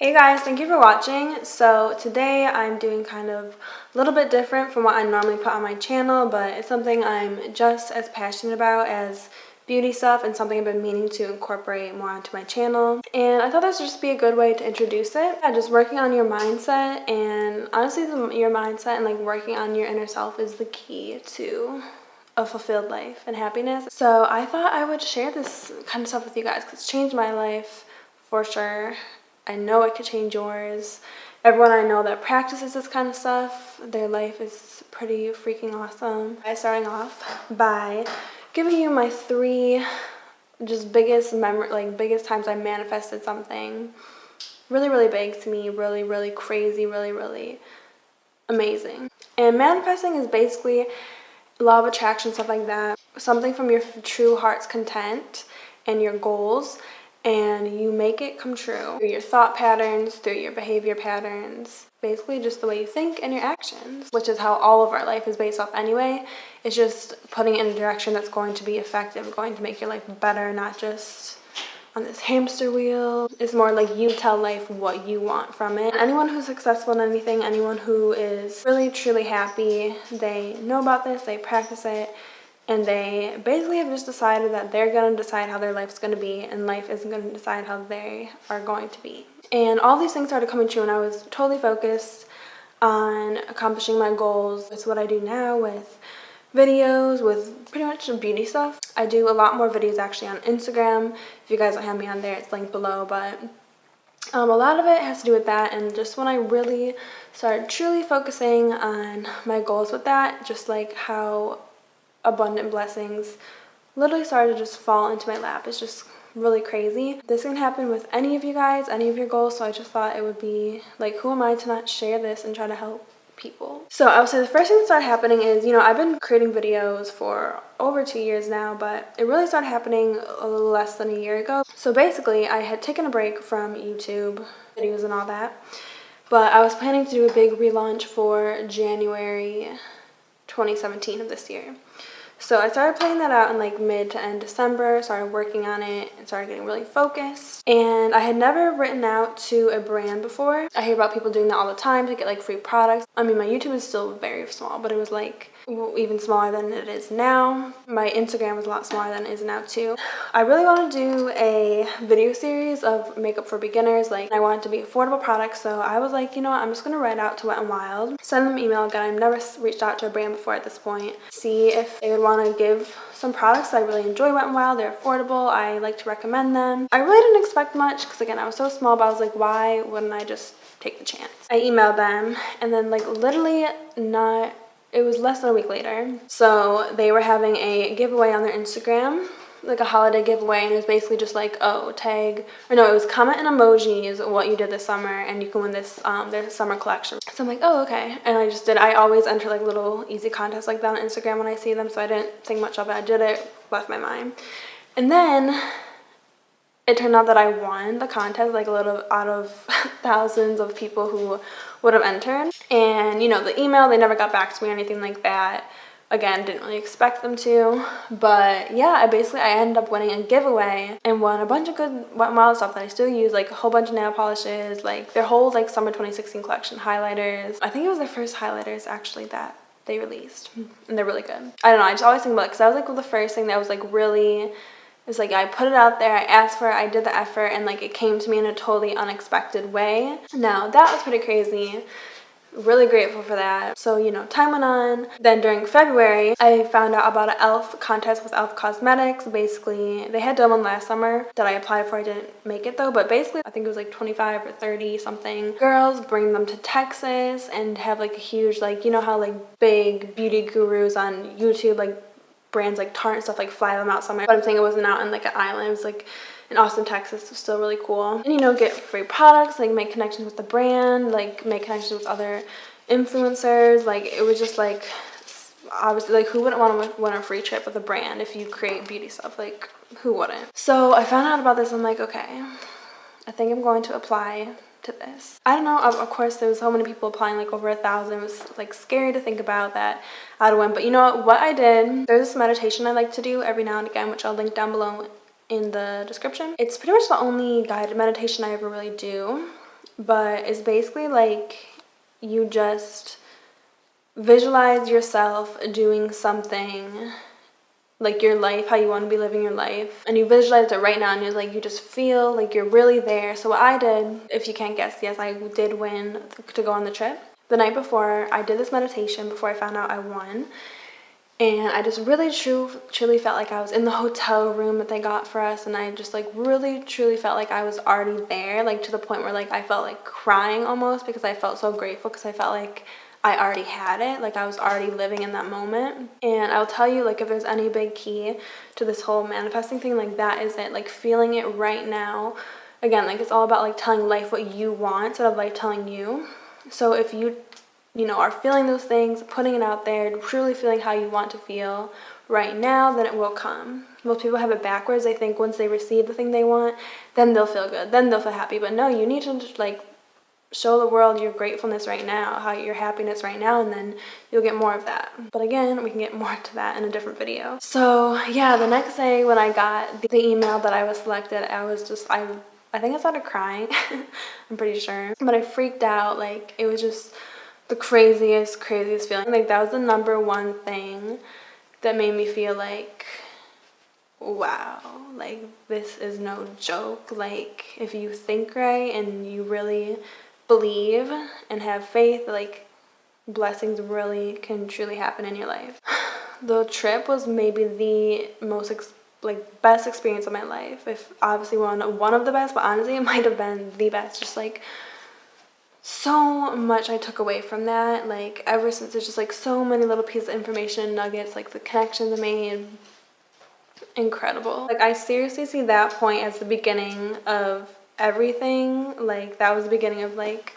Hey guys, thank you for watching. So today I'm doing kind of a little bit different from what I normally put on my channel, but it's something I'm just as passionate about as beauty stuff and something I've been meaning to incorporate more onto my channel. And I thought this would just be a good way to introduce it. Yeah, just working on your mindset, and honestly your mindset and like working on your inner self is the key to a fulfilled life and happiness. So I thought I would share this kind of stuff with you guys because it's changed my life for sure. I know it could change yours. Everyone I know that practices this kind of stuff, their life is pretty freaking awesome. I'm starting off by giving you my three just biggest times I manifested something really big to me, really crazy, really amazing. And manifesting is basically law of attraction, stuff like that. Something from your true heart's content and your goals, and you make it come true through your thought patterns, through your behavior patterns, basically just the way you think and your actions, which is how all of our life is based off anyway. It's just putting it in a direction that's going to be effective, going to make your life better, not just on this hamster wheel. It's more like you tell life what you want from it. Anyone who's successful in anything, anyone who is really truly happy, they know about this, they practice it, and they basically have just decided that they're going to decide how their life's going to be, and life isn't going to decide how they are going to be. And all these things started coming true when I was totally focused on accomplishing my goals. It's what I do now with videos, with pretty much beauty stuff. I do a lot more videos actually on Instagram. If you guys don't have me on there, it's linked below, but a lot of it has to do with that. And just when I really started truly focusing on my goals with that, just like how abundant blessings literally started to just fall into my lap. It's just really crazy. This can happen with any of you guys, any of your goals, so I just thought it would be like, who am I to not share this and try to help people? So I would say the first thing that started happening is, I've been creating videos for over 2 years now, but it really started happening a little less than a year ago. So basically I had taken a break from YouTube videos and all that, but I was planning to do a big relaunch for January 2017 of this year. So I started planning that out in like mid to end December, started working on it, and started getting really focused. And I had never written out to a brand before. I hear about people doing that all the time to get like free products. I mean, my YouTube is still very small, but it was like even smaller than it is now. My Instagram was a lot smaller than it is now too. I really want to do a video series of makeup for beginners. Like, I want it to be affordable products, so I was like, you know what, I'm just going to write out to Wet n Wild, send them an email. Again, I've never reached out to a brand before at this point, see if they would want to give some products. I really enjoy Wet n Wild. They're affordable. I like to recommend them. I really didn't expect much because, again, I was so small, but I was like, why wouldn't I just take the chance? I emailed them, and then like literally it was less than a week later. So they were having a giveaway on their Instagram, like a holiday giveaway, and it was basically just like, oh, tag, or no, it was comment and emojis what you did this summer and you can win this their summer collection. So I'm like, oh, okay. And I just did. I always enter like little easy contests like that on Instagram when I see them, so I didn't think much of it. I did it, left my mind. And then it turned out that I won the contest, like a little out of thousands of people who would have entered. And the email, they never got back to me or anything like that. Again, didn't really expect them to, but yeah, I ended up winning a giveaway and won a bunch of good Wet n Wild stuff that I still use, like a whole bunch of nail polishes, like their whole like summer 2016 collection, highlighters. I think it was their first highlighters actually that they released, and they're really good. I don't know, I just always think about it because that was like the first thing that was like really, it's like I put it out there, I asked for it, I did the effort, and like it came to me in a totally unexpected way. Now that was pretty crazy. Really grateful for that. So time went on. Then during February I found out about an e.l.f. contest with e.l.f. Cosmetics. Basically they had done one last summer that I applied for. I didn't make it though, but basically I think it was like 25 or 30 something girls, bring them to Texas and have like a huge, like, how like big beauty gurus on YouTube, like brands like Tarte and stuff, like fly them out somewhere. But I'm saying it wasn't out in like an island. It was like in Austin, Texas. It was still really cool. And get free products, like make connections with the brand, like make connections with other influencers. Like it was just like, obviously, like who wouldn't want to win a free trip with a brand if you create beauty stuff? Like who wouldn't? So I found out about this. I'm like, okay, I think I'm going to apply to this. I don't know, of course there was so many people applying, like over 1,000. It was like scary to think about that I'd win. But you know what I did, there's this meditation I like to do every now and again, which I'll link down below in the description. It's pretty much the only guided meditation I ever really do. but it's basically like you just visualize yourself doing something, like your life, how you want to be living your life, and you visualize it right now, and you're like, you just feel like you're really there. So what I did, if you can't guess, yes, I did win to go on the trip. The night before, I did this meditation before I found out I won, and I just really truly felt like I was in the hotel room that they got for us, and I just like really truly felt like I was already there, like to the point where like I felt like crying almost, because I felt so grateful, because I felt like I already had it, like I was already living in that moment. And I'll tell you, like, if there's any big key to this whole manifesting thing, like that is it, like feeling it right now. Again, like it's all about like telling life what you want instead of life telling you. So if you are feeling those things, putting it out there, truly feeling how you want to feel right now, then it will come. Most people have it backwards. They think once they receive the thing they want, then they'll feel good, then they'll feel happy. But no, you need to just like show the world your gratefulness right now, how your happiness right now, and then you'll get more of that. But again, we can get more to that in a different video. So yeah, the next day when I got the email that I was selected, I was just, I think I started crying. I'm pretty sure. But I freaked out. Like, it was just the craziest feeling. Like, that was the number one thing that made me feel like, wow, like this is no joke. Like, if you think right and you really believe and have faith, like blessings really can truly happen in your life. The trip was maybe the most best experience of my life. If obviously one of the best, but honestly it might have been the best. Just like so much I took away from that. Like ever since, there's just like so many little pieces of information, nuggets, like the connections I made. Incredible. Like I seriously see that point as the beginning of everything. Like that was the beginning of like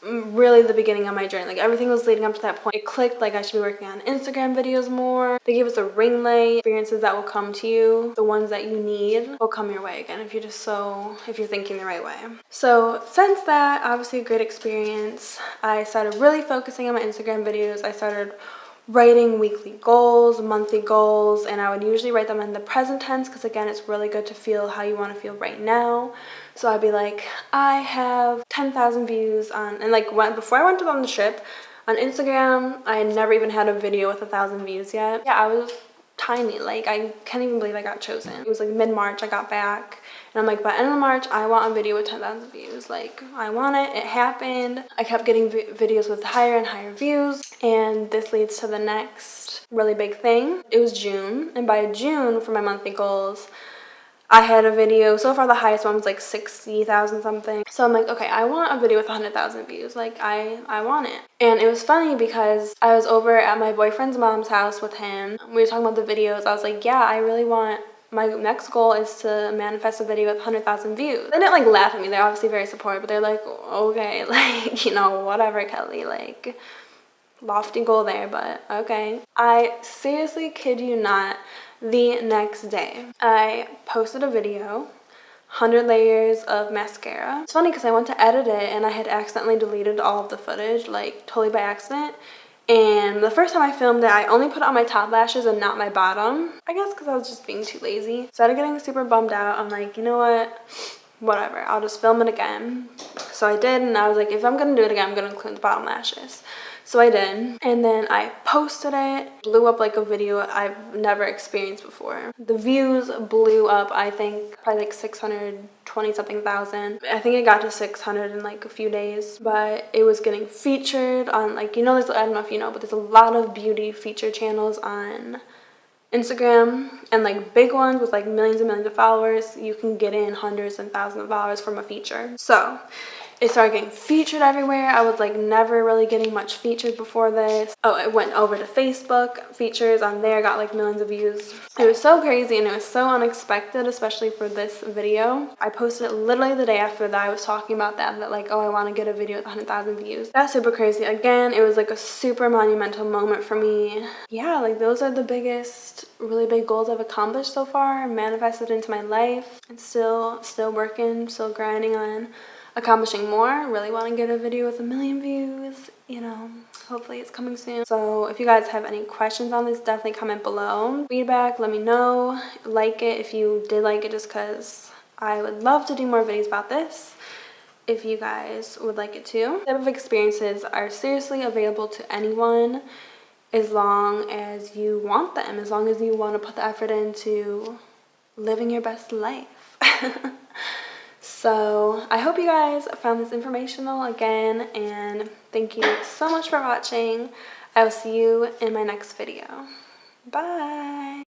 really the beginning of my journey. Like everything was leading up to that point. It clicked, like I should be working on Instagram videos more. They gave us a ring light. Experiences that will come to you, the ones that you need, will come your way again if you're thinking the right way. So since that, obviously a great experience, I started really focusing on my Instagram videos. I started writing weekly goals, monthly goals, and I would usually write them in the present tense, because again, it's really good to feel how you want to feel right now. So I'd be like, I have 10,000 views on, and like before I went on the trip on Instagram, I had never even had a video with 1,000 views yet. Yeah, I was tiny. Like I can't even believe I got chosen. It was like mid-March I got back, and I'm like, by the end of March I want a video with 10,000 views. Like I want it. It happened. I kept getting videos with higher and higher views, and this leads to the next really big thing. It was June, and by June, for my monthly goals, I had a video. So far the highest one was like 60,000 something. So I'm like, okay, I want a video with 100,000 views. Like I want it. And it was funny because I was over at my boyfriend's mom's house with him. We were talking about the videos. I was like, yeah, I really want, my next goal is to manifest a video with 100,000 views. They didn't like laugh at me. They're obviously very supportive, but they're like, okay, like, whatever, Kelly, like lofty goal there, but okay. I seriously kid you not, the next day I posted a video, 100 layers of mascara. It's funny because I went to edit it and I had accidentally deleted all of the footage, like totally by accident. And the first time I filmed it, I only put on my top lashes and not my bottom. I guess because I was just being too lazy. Started getting super bummed out. I'm like, you know what? Whatever, I'll just film it again. So I did, and I was like, if I'm gonna do it again, I'm gonna include the bottom lashes. So I did, and then I posted it, blew up like a video I've never experienced before. The views blew up, I think probably like 620 something thousand. I think it got to 600 in like a few days, but it was getting featured on like, I don't know if you know, but there's a lot of beauty feature channels on Instagram, and like big ones with like millions and millions of followers. You can get in hundreds and thousands of dollars from a feature. So it started getting featured everywhere. I was like never really getting much featured before this. Oh, it went over to Facebook features on there, got like millions of views. It was so crazy and it was so unexpected, especially for this video. I posted it literally the day after that. I was talking about that like, oh, I want to get a video with 100,000 views. That's super crazy. Again, it was like a super monumental moment for me. Yeah, like those are the biggest, really big goals I've accomplished so far, manifested into my life, and still working, still grinding on accomplishing more. Really want to get a video with 1 million views, hopefully it's coming soon. So if you guys have any questions on this, definitely comment below. Feedback, let me know. Like it if you did like it, just because I would love to do more videos about this. if you guys would like it too. These type of experiences are seriously available to anyone as long as you want them, as long as you want to put the effort into living your best life. So I hope you guys found this informational again, and thank you so much for watching. I will see you in my next video. Bye!